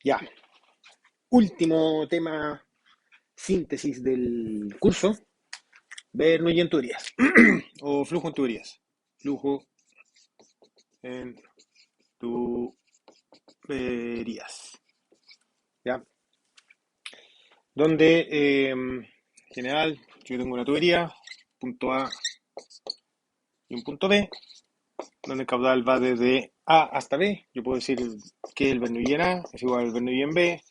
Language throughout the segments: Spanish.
Ya, último tema, síntesis del curso, Bernoulli en tuberías, o flujo en tuberías. Flujo en tuberías. ¿Ya? Donde, en general, yo tengo una tubería, punto A y un punto B, donde el caudal va desde A hasta B. Yo puedo decir que el Bernoulli en A es igual al Bernoulli en B,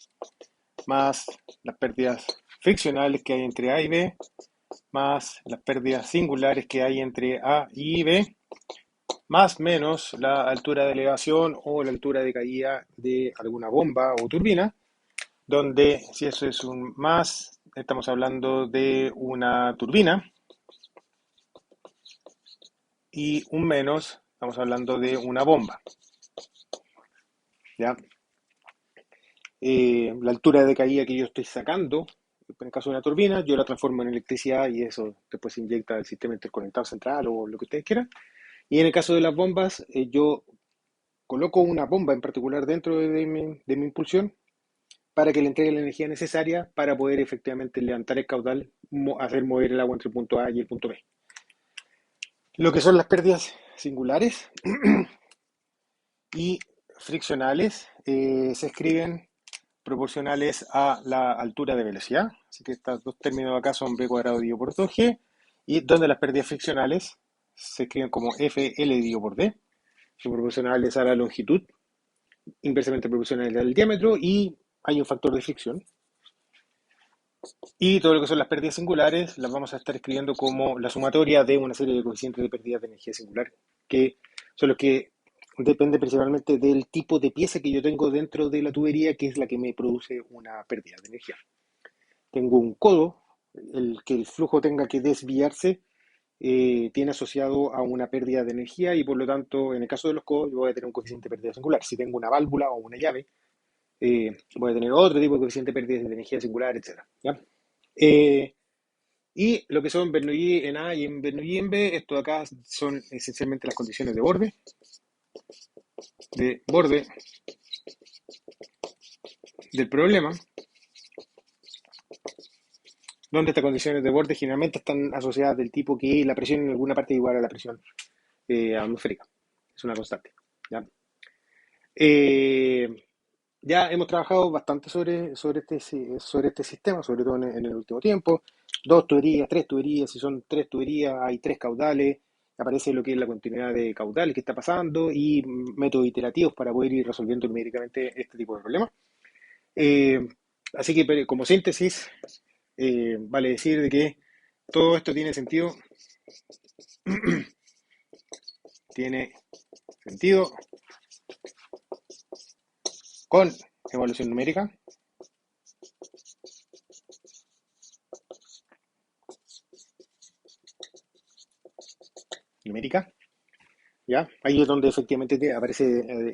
más las pérdidas friccionales que hay entre A y B, más las pérdidas singulares que hay entre A y B, más menos la altura de elevación o la altura de caída de alguna bomba o turbina, donde si eso es un más, estamos hablando de una turbina, y un menos, estamos hablando de una bomba. ¿Ya? La altura de caída que yo estoy sacando, en el caso de una turbina, yo la transformo en electricidad y eso después se inyecta al sistema interconectado central o lo que ustedes quieran. Y en el caso de las bombas, yo coloco una bomba en particular dentro de mi impulsión para que le entregue la energía necesaria para poder efectivamente levantar el caudal, hacer mover el agua entre el punto A y el punto B. Lo que son las pérdidas singulares y friccionales se escriben proporcionales a la altura de velocidad. Así que estos dos términos acá son b cuadrado dividido por 2g, y donde las pérdidas friccionales se escriben como fl dividido por d, son proporcionales a la longitud, inversamente proporcionales al diámetro, y hay un factor de fricción. Y todo lo que son las pérdidas singulares las vamos a estar escribiendo como la sumatoria de una serie de coeficientes de pérdidas de energía singular, que son los que depende principalmente del tipo de pieza que yo tengo dentro de la tubería, que es la que me produce una pérdida de energía. Tengo un codo, el que el flujo tenga que desviarse tiene asociado a una pérdida de energía, y por lo tanto, en el caso de los codos, yo voy a tener un coeficiente de pérdida singular. Si tengo una válvula o una llave, voy a tener otro tipo de coeficiente de pérdida de energía singular, etcétera. ¿Ya? Eh, y lo que son Bernoulli en A y en Bernoulli en B, esto de acá son esencialmente las condiciones de borde del problema, donde estas condiciones de borde generalmente están asociadas del tipo que la presión en alguna parte es igual a la presión atmosférica. Es una constante. ¿Ya? Eh, ya hemos trabajado bastante sobre este sistema, sobre todo en el último tiempo. Dos tuberías, tres tuberías, si son tres tuberías, hay tres caudales, aparece lo que es la continuidad de caudales que está pasando y métodos iterativos para poder ir resolviendo numéricamente este tipo de problemas. Eh, Así que como síntesis, vale decir de que todo esto tiene sentido con evaluación numérica. ¿Ya? Ahí es donde efectivamente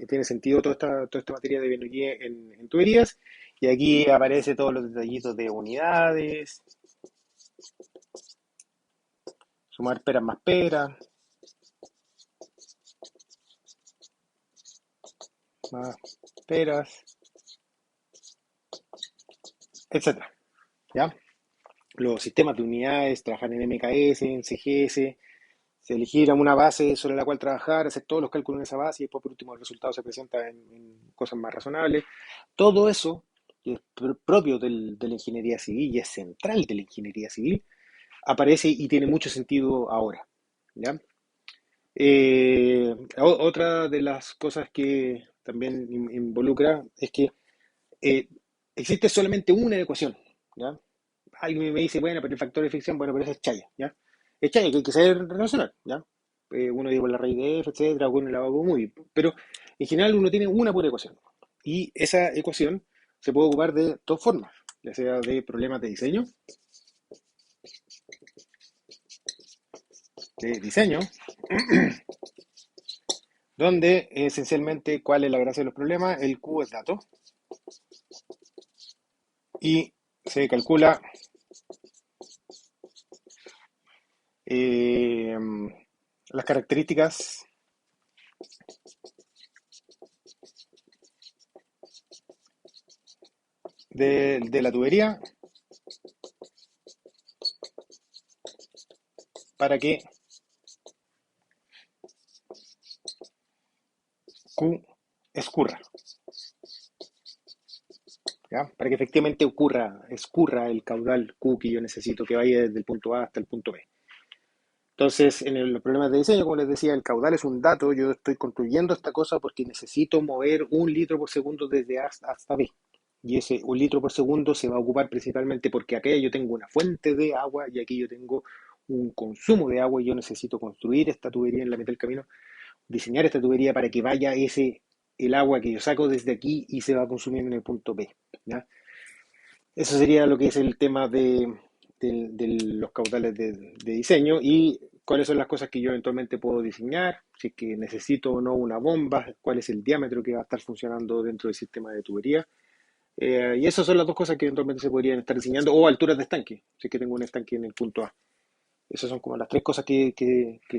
tiene sentido toda esta materia de Bernoulli en tuberías, y aquí aparece todos los detallitos de unidades, sumar peras más peras, más peras, etcétera. ¿Ya? Los sistemas de unidades, trabajar en MKS, en CGS, se elegir una base sobre la cual trabajar, hacer todos los cálculos en esa base y después por último el resultado se presenta en cosas más razonables. Todo eso, que es propio de la ingeniería civil y es central de la ingeniería civil, aparece y tiene mucho sentido ahora. ¿Ya? Otra de las cosas que también involucra es que eh, existe solamente una ecuación. ¿Ya? Alguien me dice, bueno, pero el factor de fricción, bueno, pero eso es chaya. ¿Ya? Es chaya, que hay que saber relacionar. ¿Ya? Uno dice por la raíz de f, etcétera, o con la muy bien. Pero en general uno tiene una pura ecuación. Y esa ecuación se puede ocupar de dos formas, ya sea de problemas de diseño, donde esencialmente cuál es la gracia de los problemas. El Q es dato y se calcula eh, las características de la tubería para que Q escurra, ¿ya? Para que efectivamente escurra el caudal Q que yo necesito que vaya desde el punto A hasta el punto B. Entonces, en los problemas de diseño, como les decía, el caudal es un dato. Yo estoy construyendo esta cosa porque necesito mover 1 litro por segundo desde A hasta B. Y ese 1 litro por segundo se va a ocupar principalmente porque acá yo tengo una fuente de agua y aquí yo tengo un consumo de agua y yo necesito construir esta tubería en la mitad del camino, diseñar esta tubería para que vaya el agua que yo saco desde aquí y se va consumiendo en el punto B, ¿ya? Eso sería lo que es el tema de los caudales de diseño y cuáles son las cosas que yo eventualmente puedo diseñar, si es que necesito o no una bomba, cuál es el diámetro que va a estar funcionando dentro del sistema de tubería. Y esas son las dos cosas que eventualmente se podrían estar diseñando, o alturas de estanque, si es que tengo un estanque en el punto A. Esas son como las tres cosas que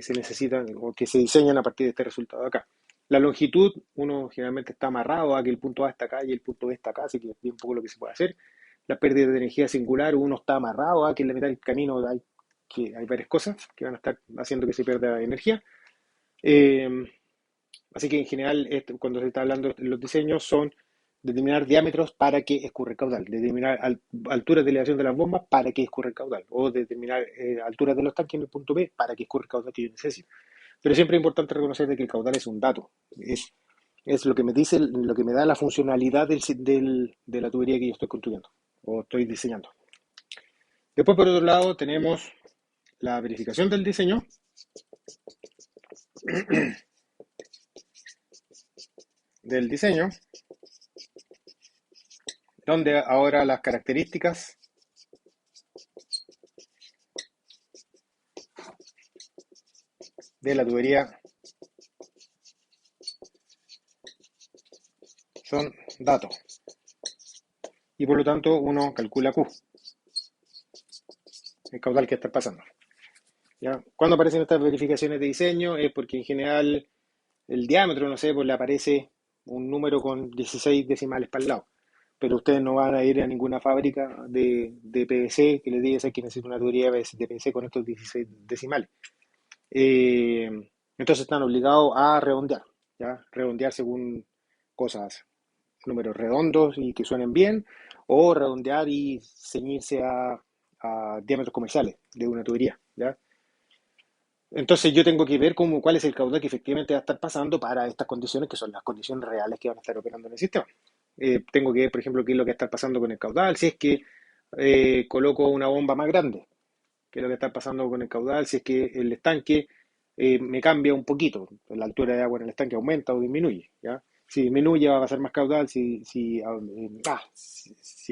se necesitan o que se diseñan a partir de este resultado de acá. La longitud, uno generalmente está amarrado a que el punto A está acá y el punto B está acá, así que es bien poco lo que se puede hacer. La pérdida de energía singular, uno está amarrado a que en la mitad del camino hay varias cosas que van a estar haciendo que se pierda energía. Eh, Así que en general, cuando se está hablando de los diseños, son determinar diámetros para que escurra el caudal, determinar alturas de elevación de las bombas para que escurra el caudal, o determinar alturas de los tanques en el punto B para que escurra el caudal que yo necesito. Pero siempre es importante reconocer de que el caudal es un dato, es lo que me dice, lo que me da la funcionalidad de la tubería que yo estoy construyendo o estoy diseñando. Después, por otro lado, tenemos la verificación del diseño, donde ahora las características de la tubería son datos y por lo tanto uno calcula Q, el caudal que está pasando. ¿Ya? Cuando aparecen estas verificaciones de diseño es porque en general el diámetro, no sé, pues le aparece un número con 16 decimales para el lado. Pero ustedes no van a ir a ninguna fábrica de PVC que les diga que necesita una tubería de PVC con estos 16 decimales. Eh, entonces están obligados a redondear, ¿ya? Redondear según cosas, números redondos y que suenen bien, o redondear y ceñirse a diámetros comerciales de una tubería, ¿ya? Entonces yo tengo que ver cuál es el caudal que efectivamente va a estar pasando para estas condiciones, que son las condiciones reales que van a estar operando en el sistema. Tengo que ver, por ejemplo, qué es lo que está pasando con el caudal, si es que coloco una bomba más grande, qué es lo que está pasando con el caudal, si es que el estanque me cambia un poquito, la altura de agua en el estanque aumenta o disminuye, ¿ya? Si disminuye va a pasar más caudal, si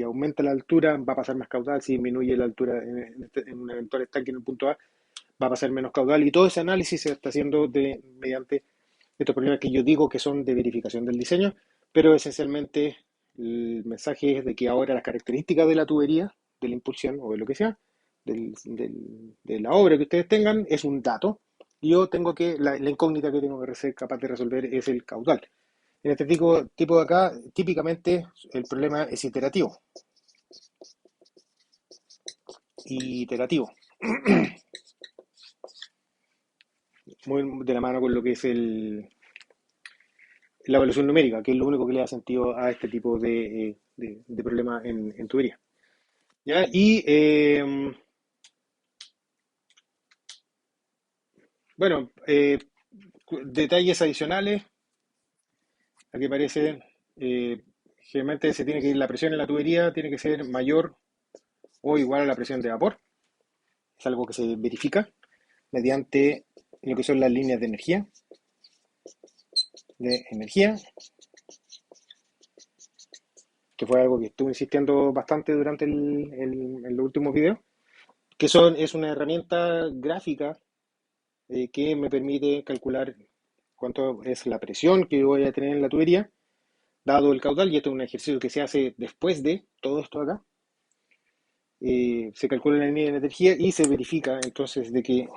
aumenta la altura va a pasar más caudal, si disminuye la altura en un eventual estanque en el punto A va a pasar menos caudal y todo ese análisis se está haciendo mediante estos problemas que yo digo que son de verificación del diseño, pero esencialmente el mensaje es de que ahora las características de la tubería, de la impulsión o de lo que sea, de la obra que ustedes tengan, es un dato. Y yo tengo la incógnita que tengo que ser capaz de resolver es el caudal. En este tipo de acá, típicamente el problema es iterativo. Iterativo. Muy de la mano con lo que es la evaluación numérica, que es lo único que le da sentido a este tipo de problemas en tubería. ¿Ya? Y bueno, detalles adicionales, aquí aparece, generalmente la presión en la tubería tiene que ser mayor o igual a la presión de vapor. Es algo que se verifica mediante lo que son las líneas de energía, que fue algo que estuve insistiendo bastante durante en los últimos videos, es una herramienta gráfica que me permite calcular cuánto es la presión que voy a tener en la tubería, dado el caudal, y esto es un ejercicio que se hace después de todo esto acá. Se calcula la línea de energía y se verifica entonces de que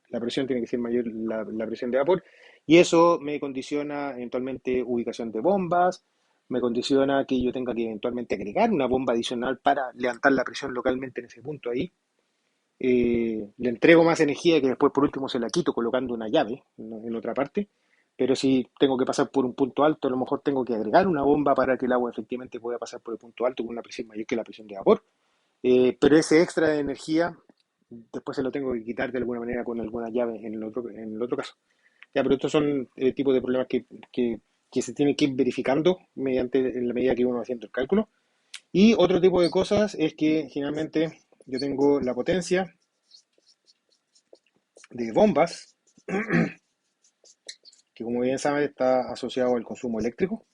la presión tiene que ser mayor la presión de vapor, y eso me condiciona eventualmente ubicación de bombas, me condiciona que yo tenga que eventualmente agregar una bomba adicional para levantar la presión localmente en ese punto ahí. Le entrego más energía que después por último se la quito colocando una llave en otra parte. Pero si tengo que pasar por un punto alto, a lo mejor tengo que agregar una bomba para que el agua efectivamente pueda pasar por el punto alto con una presión mayor que la presión de vapor. Pero ese extra de energía después se lo tengo que quitar de alguna manera con alguna llave en el otro caso. Ya, pero estos son tipos de problemas que se tienen que ir verificando en la medida que uno va haciendo el cálculo. Y otro tipo de cosas es que generalmente yo tengo la potencia de bombas, que como bien saben está asociado al consumo eléctrico,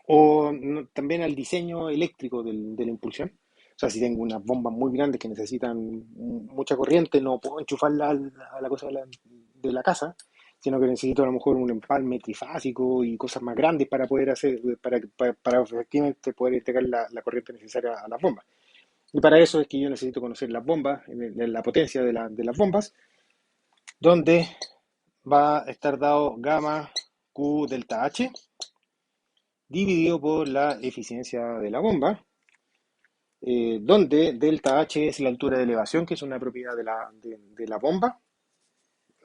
o también al diseño eléctrico de la impulsión. O sea, si tengo unas bombas muy grandes que necesitan mucha corriente, no puedo enchufarla a la cosa de la casa, sino que necesito a lo mejor un empalme trifásico y cosas más grandes para poder hacer, para efectivamente poder entregar la corriente necesaria a las bombas. Y para eso es que yo necesito conocer las bombas, en la potencia de las bombas, donde va a estar dado gamma Q delta H dividido por la eficiencia de la bomba, donde delta H es la altura de elevación, que es una propiedad de la bomba,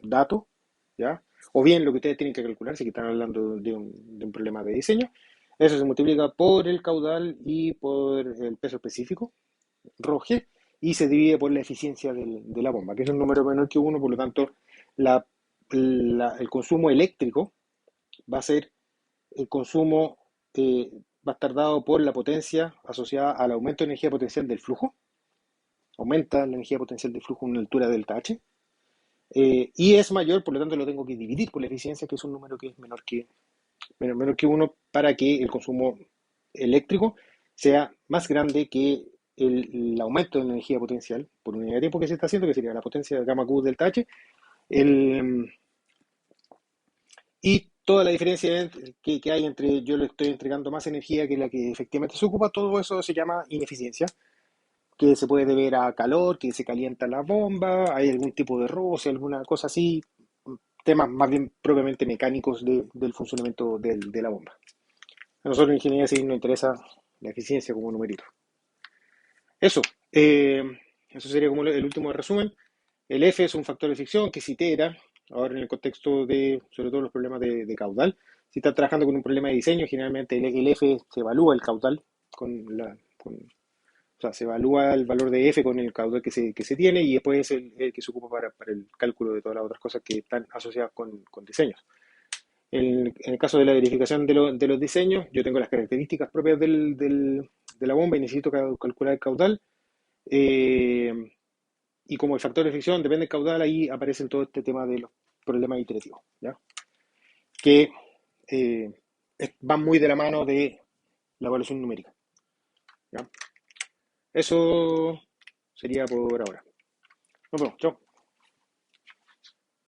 dato, ¿ya? O bien lo que ustedes tienen que calcular, si están hablando de un problema de diseño, eso se multiplica por el caudal y por el peso específico, ρg, y se divide por la eficiencia de la bomba, que es un número menor que uno, por lo tanto, la, el consumo eléctrico va a ser el consumo, va a estar dado por la potencia asociada al aumento de energía potencial del flujo, aumenta la energía potencial del flujo en una altura delta H, y es mayor, por lo tanto lo tengo que dividir por la eficiencia, que es un número que es menor que uno, para que el consumo eléctrico sea más grande que el aumento de la energía potencial por unidad de tiempo que se está haciendo, que sería la potencia de gamma Q delta H, el, y toda la diferencia que hay entre yo le estoy entregando más energía que la que efectivamente se ocupa, todo eso se llama ineficiencia, que se puede deber a calor, que se calienta la bomba, hay algún tipo de roce, alguna cosa así, temas más bien propiamente mecánicos del funcionamiento de la bomba. A nosotros en ingeniería civil nos interesa la eficiencia como numerito. Eso, eh, eso sería como el último resumen. El F es un factor de fricción que se itera, ahora en el contexto de, sobre todo los problemas de caudal. Si está trabajando con un problema de diseño, generalmente el F se evalúa el caudal o sea, se evalúa el valor de F con el caudal que se tiene y después es el que se ocupa para el cálculo de todas las otras cosas que están asociadas con diseños. En el caso de la verificación de los diseños, yo tengo las características propias de la bomba y necesito calcular el caudal. eh, y como el factor de fricción depende del caudal, ahí aparecen todo este tema de los problemas iterativos, ¿ya? Que eh, van muy de la mano de la evaluación numérica, ¿ya? Eso sería por ahora. Nos vemos, chao.